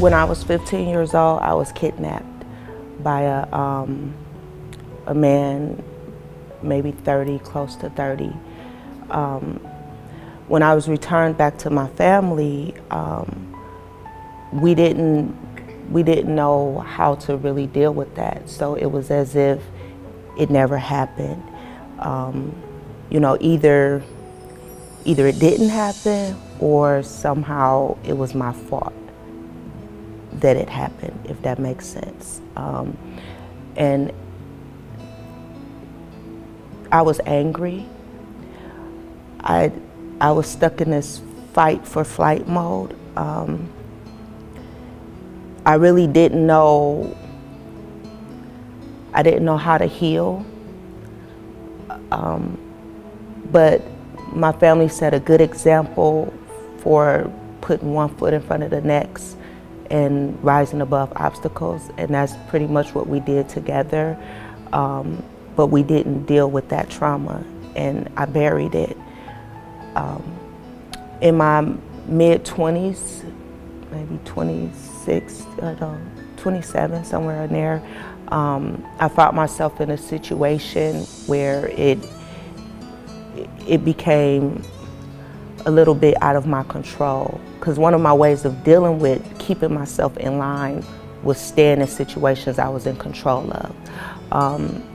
When I was 15 years old, I was kidnapped by a man, maybe 30, close to 30. When I was returned back to my family, we didn't know how to really deal with that. So it was as if it never happened. You know, either it didn't happen or somehow it was my fault that it happened, if that makes sense. And I was angry. I was stuck in this fight for flight mode. I really didn't know. I didn't know how to heal. But my family set a good example for putting one foot in front of the next and rising above obstacles, and that's pretty much what we did together. But we didn't deal with that trauma, and I buried it. In my mid-20s, maybe 26, 27, somewhere in there, I found myself in a situation where it became a little bit out of my control. Because one of my ways of dealing with keeping myself in line was staying in situations I was in control of.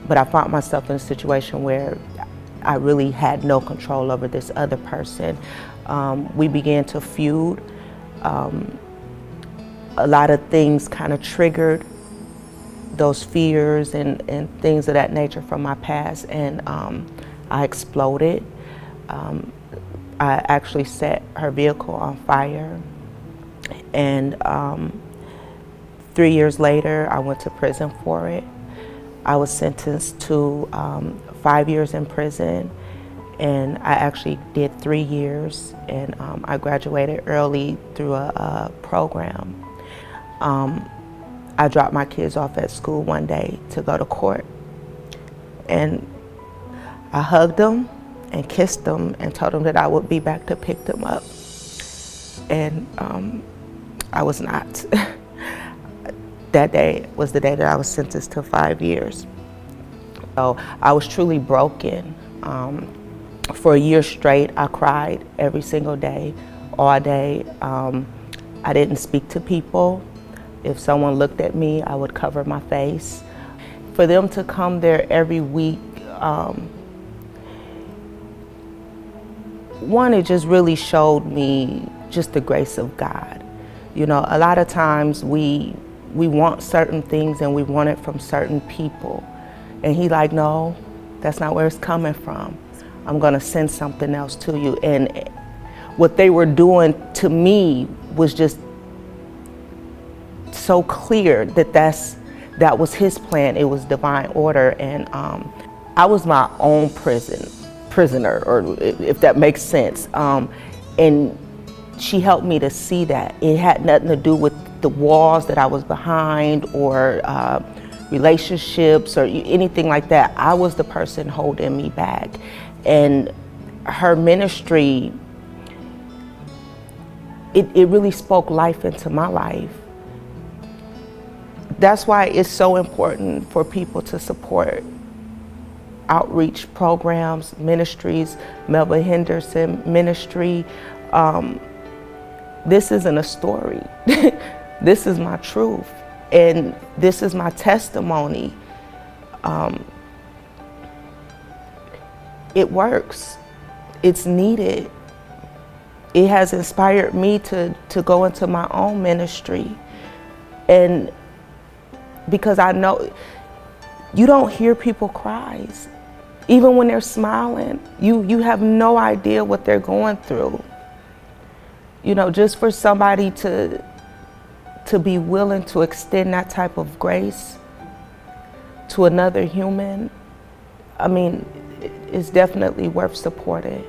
But I found myself in a situation where I really had no control over this other person. We began to feud. A lot of things kind of triggered those fears and things of that nature from my past, and I exploded. I actually set her vehicle on fire, and 3 years later I went to prison for it. I was sentenced to 5 years in prison, and I actually did 3 years, and I graduated early through a program. I dropped my kids off at school one day to go to court, and I hugged them and kissed them and told them that I would be back to pick them up. And I was not. That day was the day that I was sentenced to 5 years. So I was truly broken. For a year straight, I cried every single day, all day. I didn't speak to people. If someone looked at me, I would cover my face. For them to come there every week, one, it just really showed me just the grace of God. You know, a lot of times we want certain things and we want it from certain people. And He like, no, that's not where it's coming from. I'm gonna send something else to you. And what they were doing to me was just so clear that that was His plan. It was divine order. And I was my own prisoner, or if that makes sense. And she helped me to see that. It had nothing to do with the walls that I was behind, or relationships, or anything like that. I was the person holding me back. And her ministry, it really spoke life into my life. That's why it's so important for people to support outreach programs, ministries, Melva Henderson Ministry. This isn't a story. This is my truth, and this is my testimony. It works. It's needed. It has inspired me to go into my own ministry. And because I know you don't hear people cries. Even when they're smiling, you have no idea what they're going through. You know, just for somebody to be willing to extend that type of grace to another human, I mean, it's definitely worth supporting.